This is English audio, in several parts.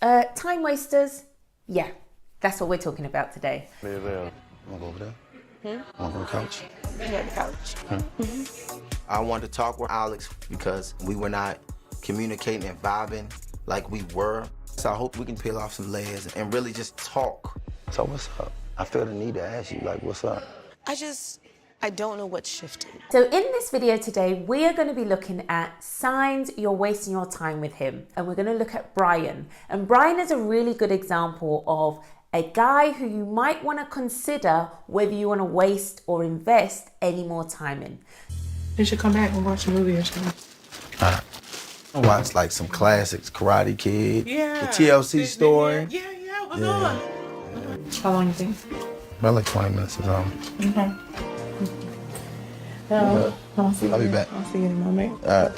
Time wasters? Yeah, that's what we're talking about today. Wanna go over there? Wanna go on the couch? Yeah, the couch. I wanted to talk with Alex because we were not communicating and vibing like we were. So I hope we can peel off some layers and really just talk. So what's up? I feel the need to ask you, like, what's up? I don't know what shifted. So in this video today, we are going to be looking at signs you're wasting your time with him. And we're going to look at Brian. And Brian is a really good example of a guy who you might want to consider whether you want to waste or invest any more time in. You should come back and watch a movie or something. I watched like some classics, Karate Kid, Yeah. the TLC story. Yeah, it was on. How long you think? About like 20 minutes or something. Okay. I'll see you. I'll be back. I'll see you in a moment. All right.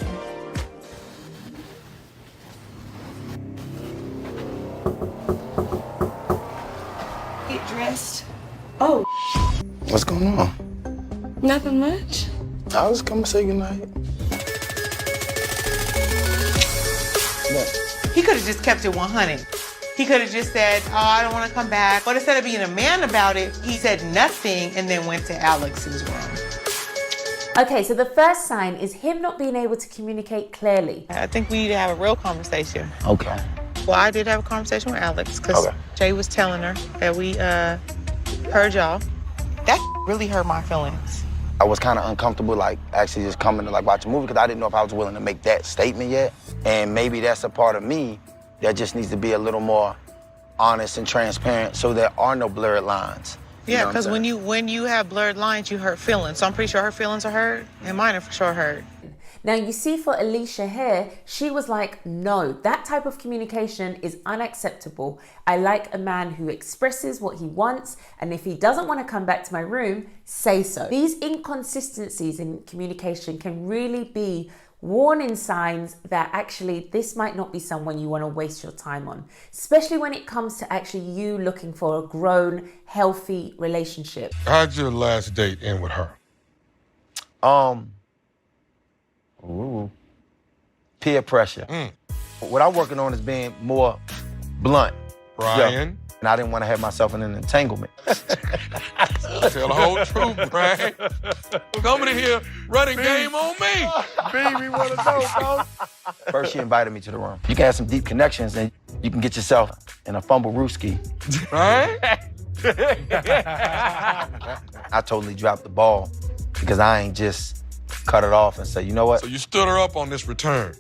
Get dressed. Oh, What's going on? nothing much. I was coming to say goodnight. He could have just kept it 100. He could have just said, oh, I don't want to come back. But instead of being a man about it, he said nothing and then went to Alex's room. Okay, so the first sign is him not being able to communicate clearly. I think we need to have a real conversation. Okay. Well, I did have a conversation with Alex because Okay. Jay was telling her that we heard y'all. That really hurt my feelings. I was kind of uncomfortable, like, actually just coming to, like, watch a movie because I didn't know if I was willing to make that statement yet. And maybe that's a part of me that just needs to be a little more honest and transparent so there are no blurred lines. You know Yeah, what I'm because saying? when you have blurred lines, you hurt feelings. So I'm pretty sure her feelings are hurt and mine are for sure hurt. Now you see for Alicia here, she was like, no, that type of communication is unacceptable. I like a man who expresses what he wants, and if he doesn't want to come back to my room, say so. These inconsistencies in communication can really be warning signs that actually this might not be someone you want to waste your time on, especially when it comes to actually you looking for a grown, healthy relationship. How'd your last date end with her? Peer pressure. What I'm working on is being more blunt. Brian? Yeah. And I didn't want to have myself in an entanglement. Tell the whole truth, Brian. Coming in here, running game on me. Baby, wanna know, bro? First, she invited me to the room. You can have some deep connections and you can get yourself in a fumble rooski. Right? I totally dropped the ball because I ain't just cut it off and say, you know what? So you stood her up on this return.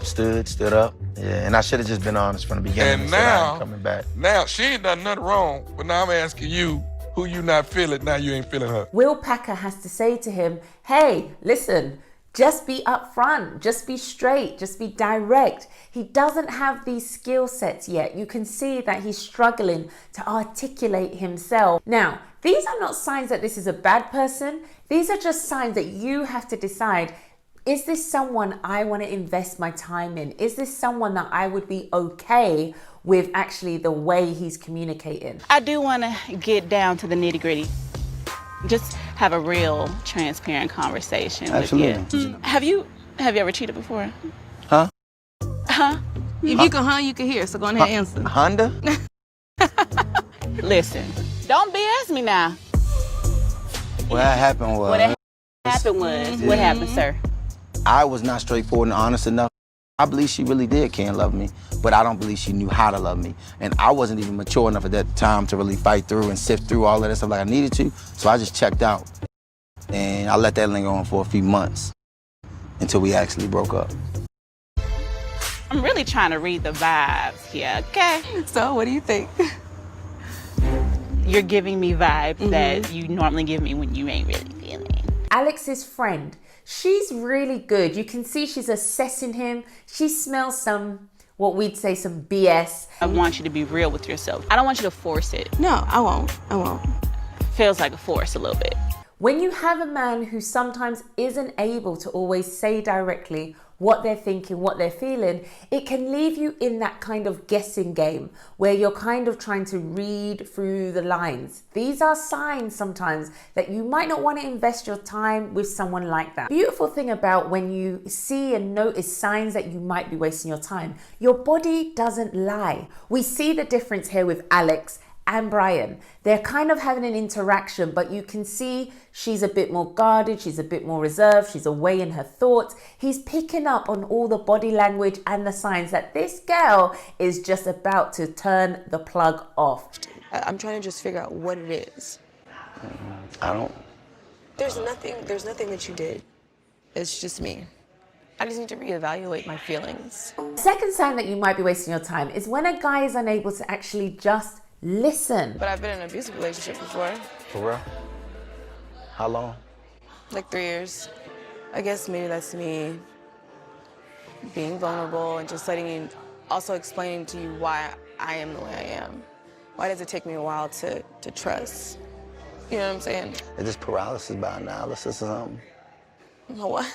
Stood up. Yeah, and I should have just been honest from the beginning. And said I now- ain't coming back. Now, she ain't done nothing wrong, but now I'm asking you, who you not feeling, now you ain't feeling her. Will Packer has to say to him, hey, listen, just be upfront, just be straight, just be direct. He doesn't have these skill sets yet. You can see that he's struggling to articulate himself. Now, these are not signs that this is a bad person. These are just signs that you have to decide, is this someone I want to invest my time in? Is this someone that I would be okay with actually the way he's communicating? I do want to get down to the nitty gritty. Just have a real, transparent conversation with you. Have you ever cheated before? Huh? Huh? If you can you can hear, so go ahead and answer. Honda? Listen, don't BS me now. What happened was... What happened was, what happened, sir? I was not straightforward and honest enough. I believe she really did care and love me, but I don't believe she knew how to love me. And I wasn't even mature enough at that time to really fight through and sift through all of that stuff like I needed to. So I just checked out. And I let that linger on for a few months until we actually broke up. I'm really trying to read the vibes here, okay? So, what do you think? You're giving me vibes that you normally give me when you ain't really feeling. Alex's friend, she's really good. You can see she's assessing him. She smells some, what we'd say, some BS. I want you to be real with yourself. I don't want you to force it. No, I won't. Feels like a force a little bit. When you have a man who sometimes isn't able to always say directly what they're thinking, what they're feeling, it can leave you in that kind of guessing game where you're kind of trying to read through the lines. These are signs sometimes that you might not want to invest your time with someone like that. Beautiful thing about when you see and notice signs that you might be wasting your time, your body doesn't lie. We see the difference here with Alex and Brian. They're kind of having an interaction, but you can see she's a bit more guarded, she's a bit more reserved, she's away in her thoughts. He's picking up on all the body language and the signs that this girl is just about to turn the plug off. I'm trying to just figure out what it is. I don't. There's nothing that you did. It's just me. I just need to reevaluate my feelings. Second sign that you might be wasting your time is when a guy is unable to actually just listen. But I've been in an abusive relationship before. For real? How long? Like 3 years. I guess maybe that's me being vulnerable and just also explaining to you why I am the way I am. Why does it take me a while to trust? You know what I'm saying? Is this paralysis by analysis or something? What?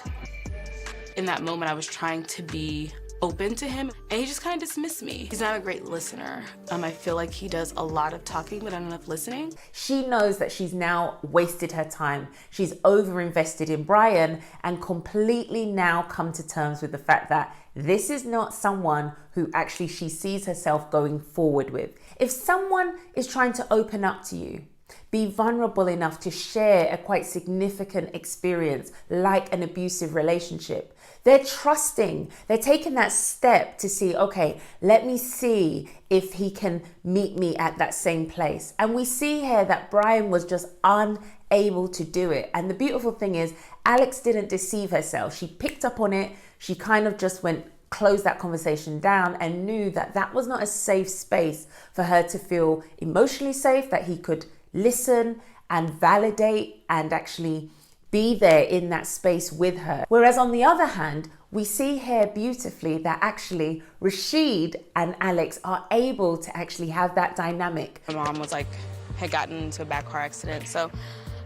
In that moment, I was trying to be open to him, and he just kind of dismissed me. He's not a great listener. I feel like he does a lot of talking, but not enough listening. She knows that she's now wasted her time. She's overinvested in Brian and completely now come to terms with the fact that this is not someone who actually she sees herself going forward with. If someone is trying to open up to you, be vulnerable enough to share a quite significant experience like an abusive relationship, they're trusting, they're taking that step to see, okay, let me see if he can meet me at that same place. And we see here that Brian was just unable to do it. And the beautiful thing is, Alex didn't deceive herself. She picked up on it. She kind of just closed that conversation down and knew that that was not a safe space for her to feel emotionally safe, that he could listen and validate and actually be there in that space with her. Whereas on the other hand, we see here beautifully that actually Rashid and Alex are able to actually have that dynamic. My mom had gotten into a bad car accident,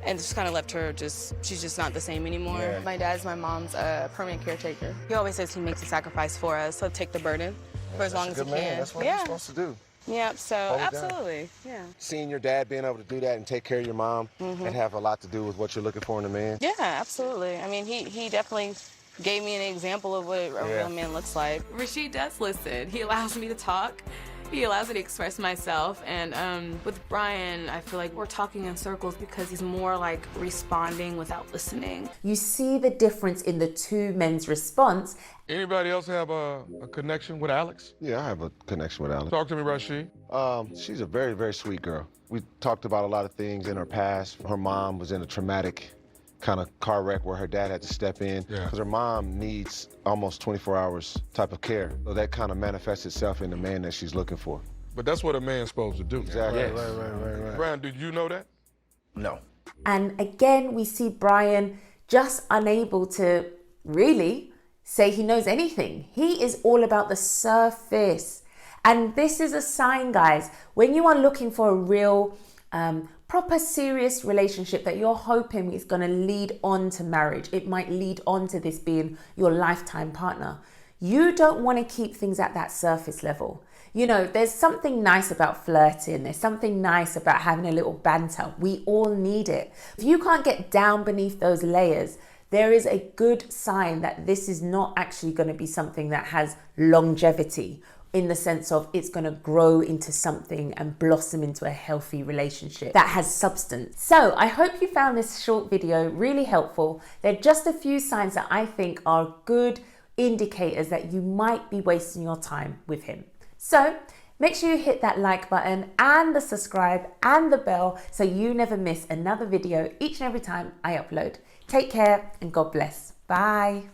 and just kind of left her she's just not the same anymore. Yeah. My dad's my mom's permanent caretaker. He always says he makes a sacrifice for us, so take the burden for as long as he can. That's what you're supposed to do. Yeah, so absolutely, yeah. Seeing your dad being able to do that and take care of your mom and have a lot to do with what you're looking for in a man. Yeah, absolutely. I mean, he definitely gave me an example of what a real man looks like. Rashid does listen. He allows me to talk. He allows me to express myself. And with Brian, I feel like we're talking in circles because he's more like responding without listening. You see the difference in the two men's response. Anybody else have a connection with Alex? Yeah, I have a connection with Alex. Talk to me, Rashid. She's a very, very sweet girl. We talked about a lot of things in her past. Her mom was in a traumatic kind of car wreck where her dad had to step in because her mom needs almost 24 hours type of care. So that kind of manifests itself in the man that she's looking for. But that's what a man's supposed to do. Exactly. Yes. Right. Brian, did you know that? No. And again, we see Brian just unable to really say he knows anything. He is all about the surface. And this is a sign, guys, when you are looking for a real, proper, serious relationship that you're hoping is going to lead on to marriage. It might lead on to this being your lifetime partner. You don't want to keep things at that surface level. You know, there's something nice about flirting. There's something nice about having a little banter. We all need it. If you can't get down beneath those layers, there is a good sign that this is not actually going to be something that has longevity, in the sense of it's going to grow into something and blossom into a healthy relationship that has substance. So I hope you found this short video really helpful. There are just a few signs that I think are good indicators that you might be wasting your time with him. So make sure you hit that like button and the subscribe and the bell so you never miss another video each and every time I upload. Take care and God bless. Bye.